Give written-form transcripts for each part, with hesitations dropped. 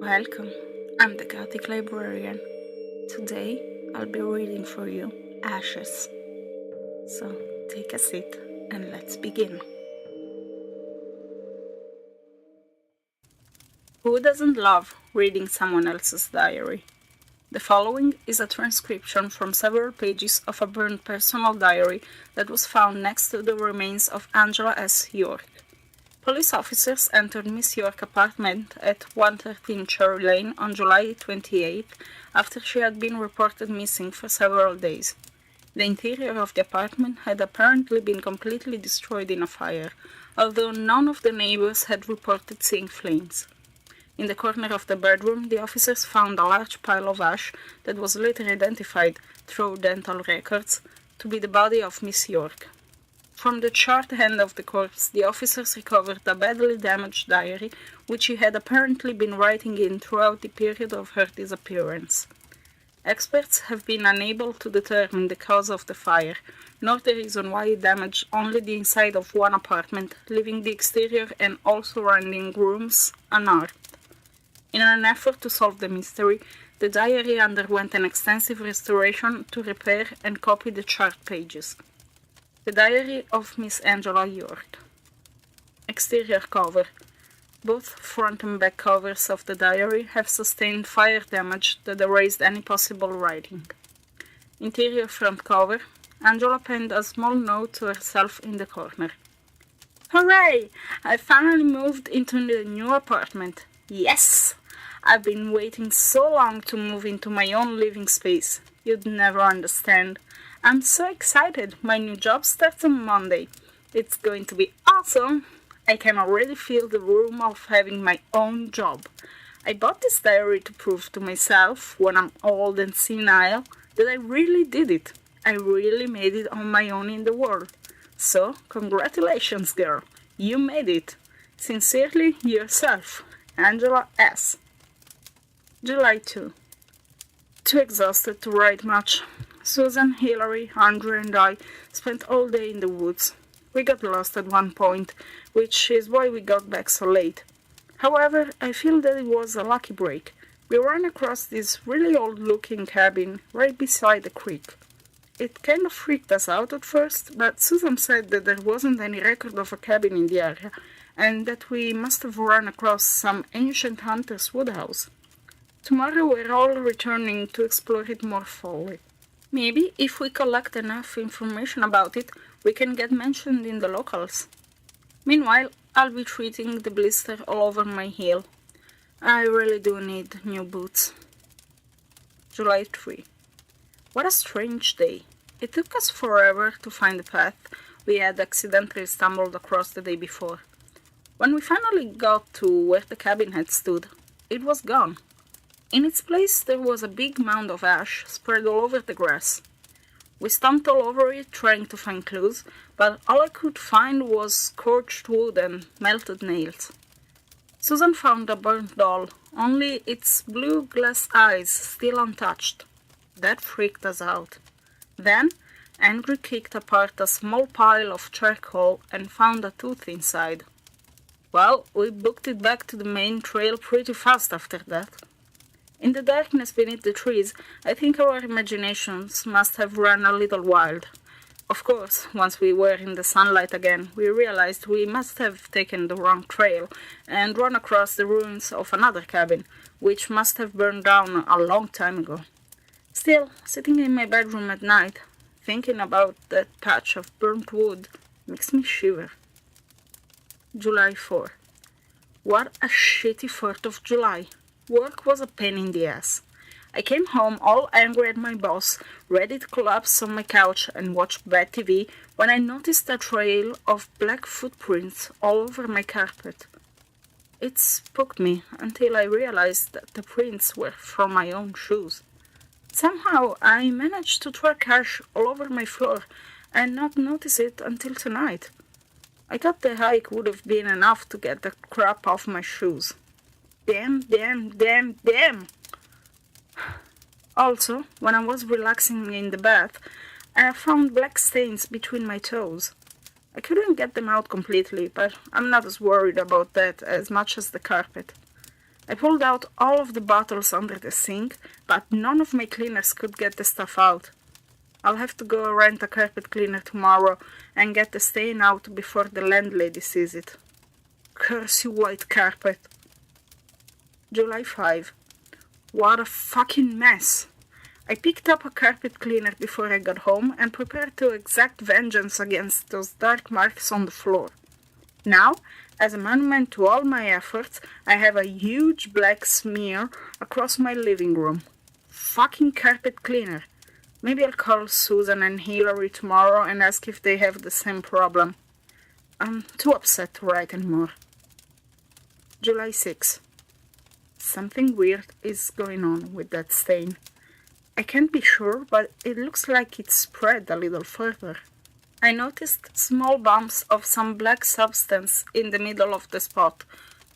Welcome, I'm the Gothic Librarian. Today I'll be reading for you Ashes. So take a seat and let's begin. Who doesn't love reading someone else's diary? The following is a transcription from several pages of a burned personal diary that was found next to the remains of Angela S. York. Police officers entered Miss York's apartment at 113 Cherry Lane on July 28 after she had been reported missing for several days. The interior of the apartment had apparently been completely destroyed in a fire, although none of the neighbors had reported seeing flames. In the corner of the bedroom, the officers found a large pile of ash that was later identified, through dental records, to be the body of Miss York. From the charred hand of the corpse, the officers recovered a badly damaged diary, which she had apparently been writing in throughout the period of her disappearance. Experts have been unable to determine the cause of the fire, nor the reason why it damaged only the inside of one apartment, leaving the exterior and all surrounding rooms unharmed. In an effort to solve the mystery, the diary underwent an extensive restoration to repair and copy the charred pages. The Diary of Miss Angela York. Exterior cover. Both front and back covers of the diary have sustained fire damage that erased any possible writing. Interior front cover. Angela penned a small note to herself in the corner. Hooray! I finally moved into the new apartment. Yes! I've been waiting so long to move into my own living space. You'd never understand. I'm so excited. My new job starts on Monday. It's going to be awesome. I can already feel the room of having my own job. I bought this diary to prove to myself, when I'm old and senile, that I really did it. I really made it on my own in the world. So, congratulations, girl. You made it. Sincerely, yourself, Angela S. July 2. Too exhausted to write much. Susan, Hilary, Andrew, and I spent all day in the woods. We got lost at one point, which is why we got back so late. However, I feel that it was a lucky break. We ran across this really old-looking cabin right beside the creek. It kind of freaked us out at first, but Susan said that there wasn't any record of a cabin in the area, and that we must have run across some ancient hunter's woodhouse. Tomorrow we're all returning to explore it more fully. Maybe if we collect enough information about it, we can get mentioned in the locals. Meanwhile, I'll be treating the blister all over my heel. I really do need new boots. July 3. What a strange day. It took us forever to find the path we had accidentally stumbled across the day before. When we finally got to where the cabin had stood, it was gone. In its place there was a big mound of ash spread all over the grass. We stomped all over it trying to find clues, but all I could find was scorched wood and melted nails. Susan found a burnt doll, only its blue glass eyes still untouched. That freaked us out. Then Andrew kicked apart a small pile of charcoal and found a tooth inside. Well, we booked it back to the main trail pretty fast after that. In the darkness beneath the trees, I think our imaginations must have run a little wild. Of course, once we were in the sunlight again, we realized we must have taken the wrong trail and run across the ruins of another cabin, which must have burned down a long time ago. Still, sitting in my bedroom at night, thinking about that patch of burnt wood, makes me shiver. July 4. What a shitty 4th of July. Work was a pain in the ass. I came home all angry at my boss, ready to collapse on my couch and watch bad TV, when I noticed a trail of black footprints all over my carpet. It spooked me until I realized that the prints were from my own shoes. Somehow I managed to track ash all over my floor and not notice it until tonight. I thought the hike would have been enough to get the crap off my shoes. Damn! Also, when I was relaxing in the bath, I found black stains between my toes. I couldn't get them out completely, but I'm not as worried about that as much as the carpet. I pulled out all of the bottles under the sink, but none of my cleaners could get the stuff out. I'll have to go rent a carpet cleaner tomorrow and get the stain out before the landlady sees it. Curse you, white carpet. July 5. What a fucking mess. I picked up a carpet cleaner before I got home and prepared to exact vengeance against those dark marks on the floor. Now, as a monument to all my efforts, I have a huge black smear across my living room. Fucking carpet cleaner. Maybe I'll call Susan and Hillary tomorrow and ask if they have the same problem. I'm too upset to write anymore. July 6. Something weird is going on with that stain. I can't be sure, but it looks like it's spread a little further. I noticed small bumps of some black substance in the middle of the spot.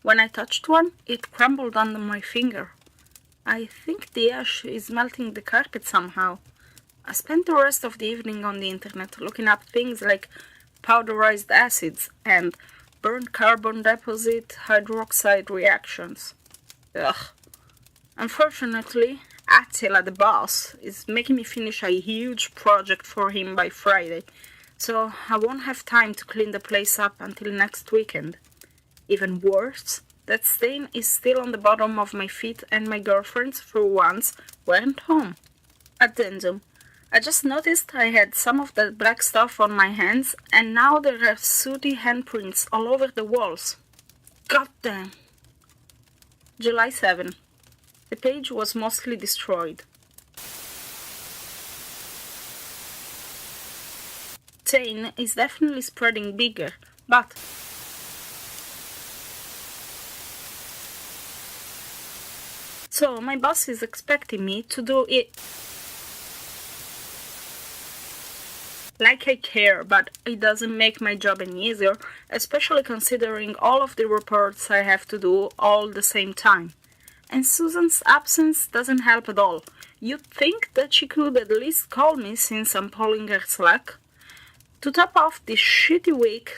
When I touched one, it crumbled under my finger. I think the ash is melting the carpet somehow. I spent the rest of the evening on the internet looking up things like powderized acids and burnt carbon deposit hydroxide reactions. Ugh. Unfortunately, Attila the boss is making me finish a huge project for him by Friday, so I won't have time to clean the place up until next weekend. Even worse, that stain is still on the bottom of my feet and my girlfriends, for once, weren't home. Addendum. I just noticed I had some of that black stuff on my hands, and now there are sooty handprints all over the walls. God damn. July 7. The page was mostly destroyed. Stain is definitely spreading bigger, but so my boss is expecting me to do it like I care, but it doesn't make my job any easier, especially considering all of the reports I have to do all the same time. And Susan's absence doesn't help at all. You'd think that she could at least call me since I'm pulling her slack. To top off this shitty week,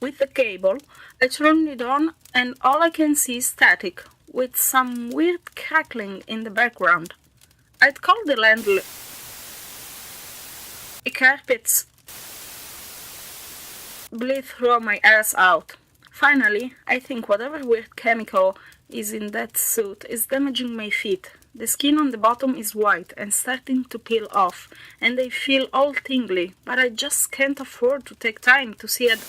with the cable, I turned it on and all I can see is static, with some weird crackling in the background. I'd call the landlord. The carpets bleed through my ass out. Finally, I think whatever weird chemical is in that suit is damaging my feet. The skin on the bottom is white and starting to peel off, and they feel all tingly, but I just can't afford to take time to see it.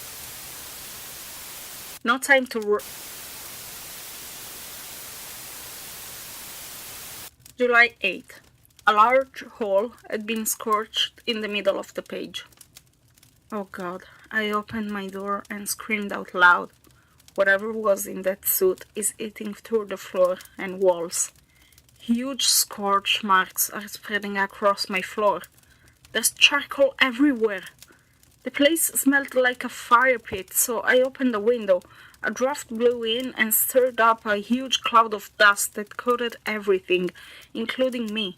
No time to July 8. A large hole had been scorched in the middle of the page. Oh God, I opened my door and screamed out loud. Whatever was in that suit is eating through the floor and walls. Huge scorch marks are spreading across my floor. There's charcoal everywhere. The place smelled like a fire pit, so I opened the window. A draft blew in and stirred up a huge cloud of dust that coated everything, including me.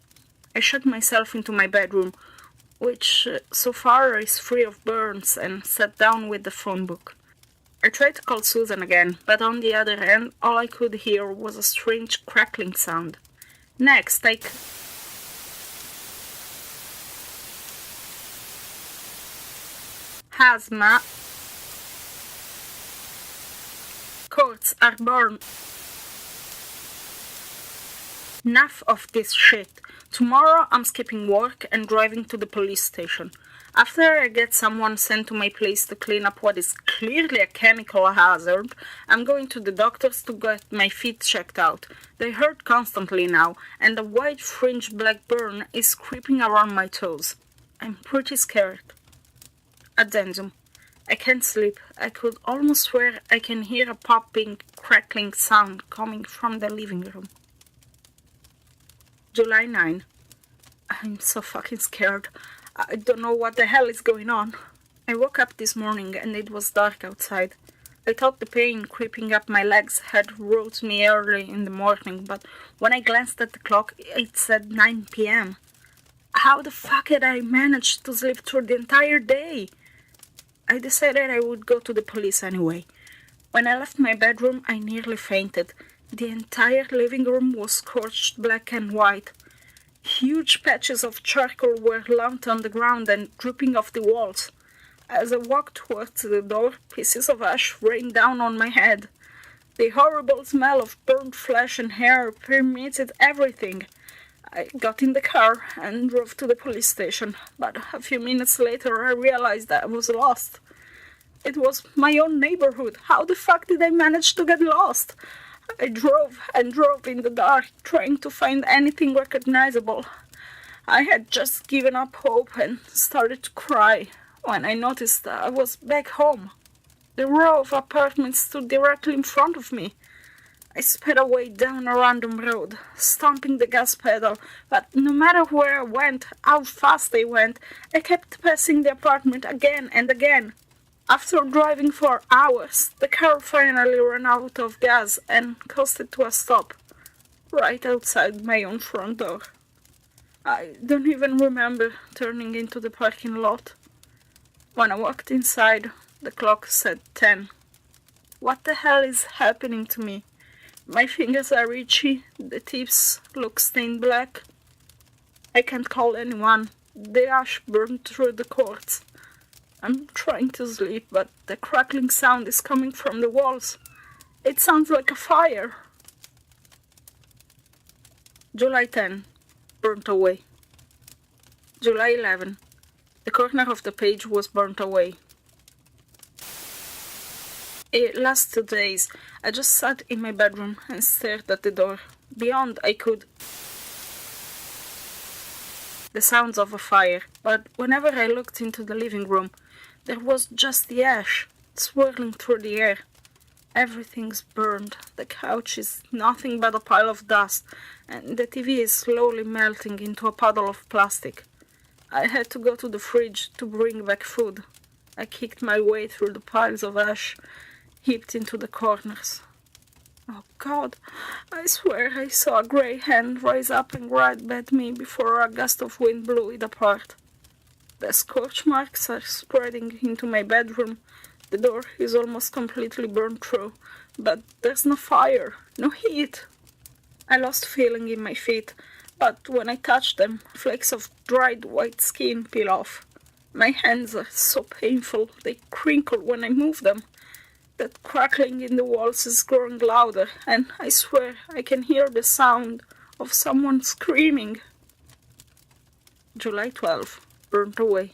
I shut myself into my bedroom, which so far is free of burns, and sat down with the phone book. I tried to call Susan again, but on the other end, all I could hear was a strange crackling sound. Next, Hazma. Courts are burned. Enough of this shit. Tomorrow I'm skipping work and driving to the police station. After I get someone sent to my place to clean up what is clearly a chemical hazard, I'm going to the doctor's to get my feet checked out. They hurt constantly now, and a white fringed black burn is creeping around my toes. I'm pretty scared. Addendum. I can't sleep. I could almost swear I can hear a popping, crackling sound coming from the living room. July 9. I'm so fucking scared. I don't know what the hell is going on. I woke up this morning and it was dark outside. I thought the pain creeping up my legs had roused me early in the morning, but when I glanced at the clock, it said 9 p.m. How the fuck had I managed to sleep through the entire day? I decided I would go to the police anyway. When I left my bedroom, I nearly fainted. The entire living room was scorched black and white. Huge patches of charcoal were lumped on the ground and dripping off the walls. As I walked towards the door, pieces of ash rained down on my head. The horrible smell of burnt flesh and hair permeated everything. I got in the car and drove to the police station, but a few minutes later I realized that I was lost. It was my own neighborhood. How the fuck did I manage to get lost? I drove and drove in the dark, trying to find anything recognizable. I had just given up hope and started to cry when I noticed that I was back home. The row of apartments stood directly in front of me. I sped away down a random road, stomping the gas pedal, but no matter where I went, how fast I went, I kept passing the apartment again and again. After driving for hours, the car finally ran out of gas and coasted to a stop, right outside my own front door. I don't even remember turning into the parking lot. When I walked inside, the clock said 10. What the hell is happening to me? My fingers are itchy, the tips look stained black. I can't call anyone. The ash burned through the cords. I'm trying to sleep, but the crackling sound is coming from the walls. It sounds like a fire. July 10. Burnt away. July 11. The corner of the page was burnt away. Last 2 days, I just sat in my bedroom and stared at the door. Beyond, I could the sounds of a fire, but whenever I looked into the living room, there was just the ash swirling through the air. Everything's burned. The couch is nothing but a pile of dust, and the TV is slowly melting into a puddle of plastic. I had to go to the fridge to bring back food. I kicked my way through the piles of ash, heaped into the corners. Oh God, I swear I saw a grey hand rise up and grab at me before a gust of wind blew it apart. The scorch marks are spreading into my bedroom. The door is almost completely burned through, but there's no fire, no heat. I lost feeling in my feet, but when I touch them, flakes of dried white skin peel off. My hands are so painful, they crinkle when I move them. That crackling in the walls is growing louder, and I swear I can hear the sound of someone screaming. July 12. Burnt away.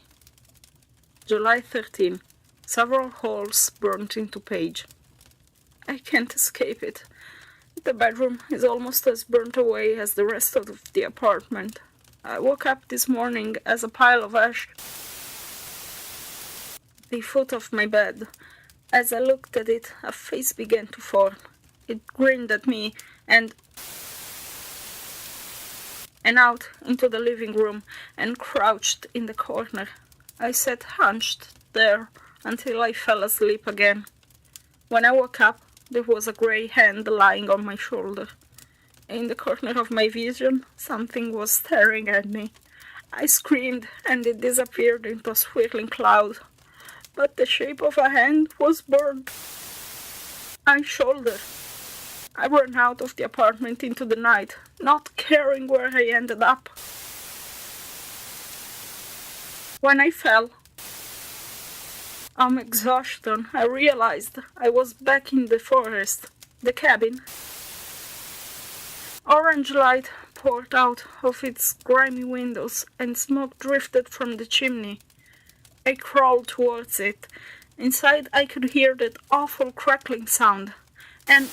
July 13. Several holes burnt into page. I can't escape it. The bedroom is almost as burnt away as the rest of the apartment. I woke up this morning as a pile of ash at the foot of my bed. As I looked at it, a face began to form. It grinned at me and out into the living room and crouched in the corner. I sat hunched there until I fell asleep again. When I woke up, there was a grey hand lying on my shoulder. In the corner of my vision, something was staring at me. I screamed and it disappeared into a swirling cloud. But the shape of a hand was burned. My shoulder. I ran out of the apartment into the night, not caring where I ended up. When I fell, exhaustion, I realized I was back in the forest, the cabin. Orange light poured out of its grimy windows and smoke drifted from the chimney. I crawled towards it. Inside I could hear that awful crackling sound, and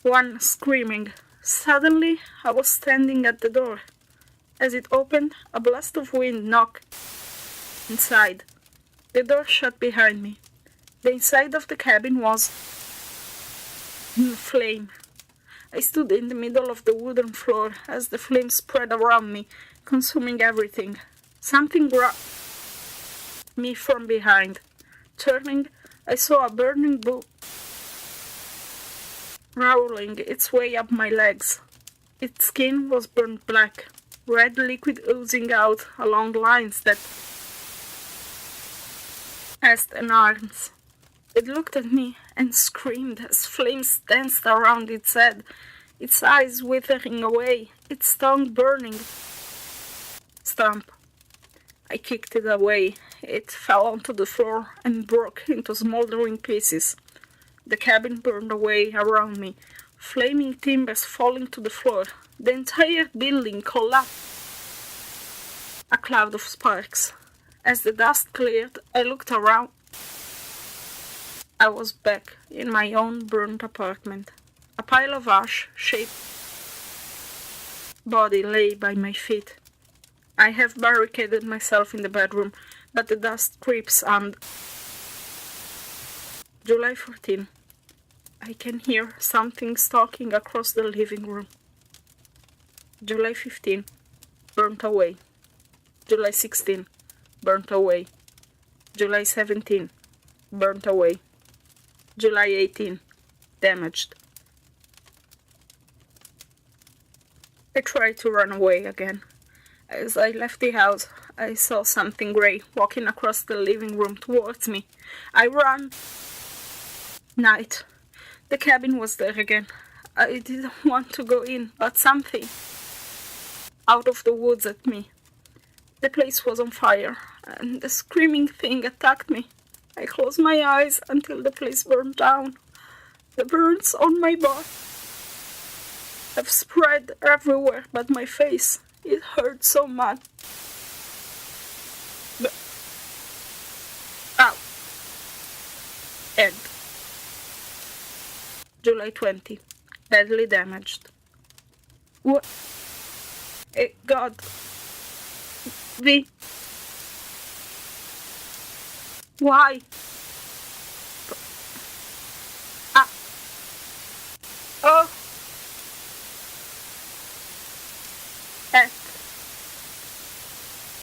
one screaming. Suddenly I was standing at the door. As it opened, a blast of wind knocked inside. The door shut behind me. The inside of the cabin was in flame. I stood in the middle of the wooden floor as the flames spread around me, consuming everything. Something grabbed me from behind. Turning, I saw a burning book rolling its way up my legs. Its skin was burnt black, red liquid oozing out along lines that chest and arms. It looked at me and screamed as flames danced around its head, its eyes withering away, its tongue burning. Stomp. I kicked it away. It fell onto the floor and broke into smoldering pieces. The cabin burned away around me, flaming timbers falling to the floor. The entire building collapsed. A cloud of sparks. As the dust cleared, I looked around. I was back in my own burnt apartment. A pile of ash-shaped body lay by my feet. I have barricaded myself in the bedroom, but the dust creeps and... July 14. I can hear something stalking across the living room. July 15. Burnt away. July 16. Burnt away. July 17. Burnt away. July 18. Damaged. I tried to run away again. As I left the house, I saw something grey walking across the living room towards me. I ran. Night. The cabin was there again. I didn't want to go in, but something out of the woods at me. The place was on fire, and the screaming thing attacked me. I closed my eyes until the place burned down. The burns on my body have spread everywhere but my face. It hurt so much. Ow. End. July 20. Badly damaged. What? God. Why? Ah. Oh. At.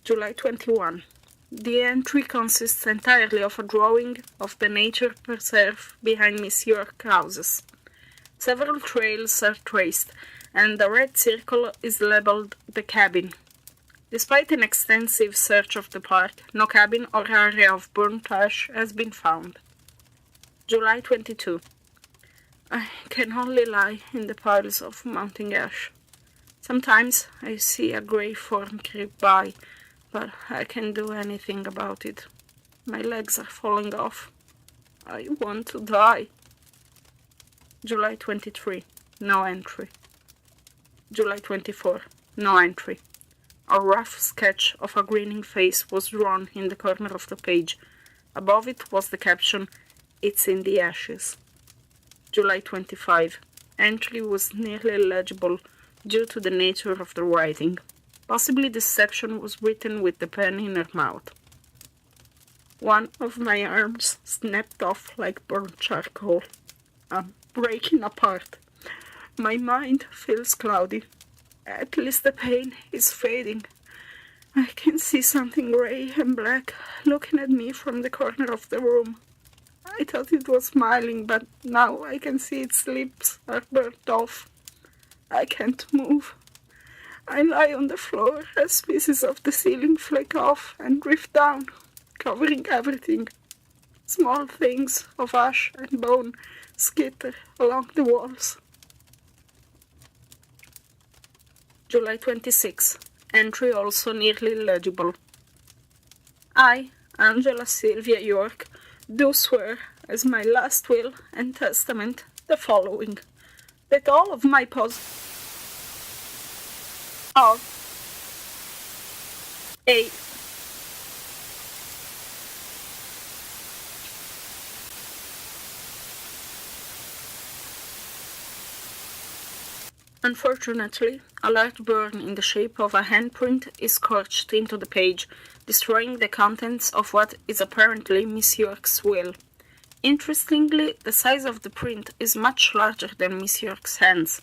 July 21. The entry consists entirely of a drawing of the nature preserve behind Miss York houses. Several trails are traced, and the red circle is labeled the cabin. Despite an extensive search of the park, no cabin or area of burnt ash has been found. July 22. I can only lie in the piles of mounting ash. Sometimes I see a grey form creep by, but I can't do anything about it. My legs are falling off. I want to die. July 23. No entry. July 24. No entry. A rough sketch of a grinning face was drawn in the corner of the page. Above it was the caption, "It's in the ashes." July 25. Entry was nearly illegible due to the nature of the writing. Possibly this section was written with the pen in her mouth. One of my arms snapped off like burnt charcoal. I'm breaking apart. My mind feels cloudy. At least the pain is fading. I can see something grey and black looking at me from the corner of the room. I thought it was smiling, but now I can see its lips are burnt off. I can't move. I lie on the floor as pieces of the ceiling flake off and drift down, covering everything. Small things of ash and bone skitter along the walls. July 26. Entry also nearly legible. I, Angela Sylvia York, do swear as my last will and testament the following: that all of my Unfortunately, a large burn in the shape of a handprint is scorched into the page, destroying the contents of what is apparently Miss York's will. Interestingly, the size of the print is much larger than Miss York's hands.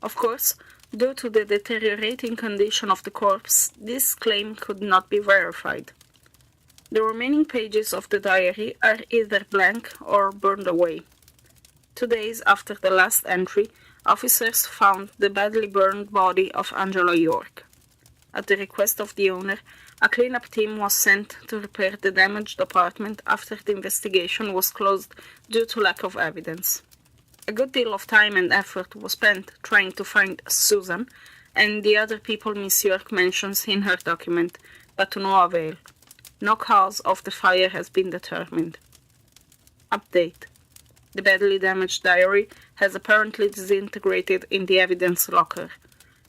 Of course, due to the deteriorating condition of the corpse, this claim could not be verified. The remaining pages of the diary are either blank or burned away. 2 days after the last entry, officers found the badly burned body of Angela York. At the request of the owner, a cleanup team was sent to repair the damaged apartment after the investigation was closed due to lack of evidence. A good deal of time and effort was spent trying to find Susan and the other people Miss York mentions in her document, but to no avail. No cause of the fire has been determined. Update. The badly damaged diary has apparently disintegrated in the evidence locker,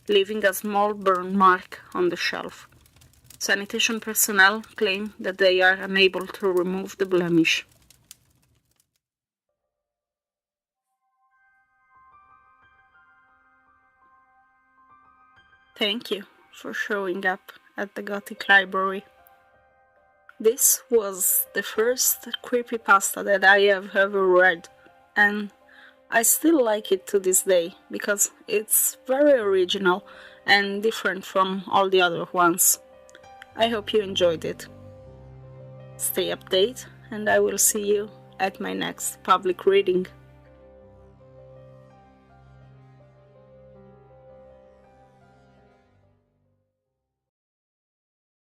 leaving a small burn mark on the shelf. Sanitation personnel claim that they are unable to remove the blemish. Thank you for showing up at the Gothic Library. This was the first creepypasta that I have ever read, and I still like it to this day because it's very original and different from all the other ones. I hope you enjoyed it. Stay updated, and I will see you at my next public reading.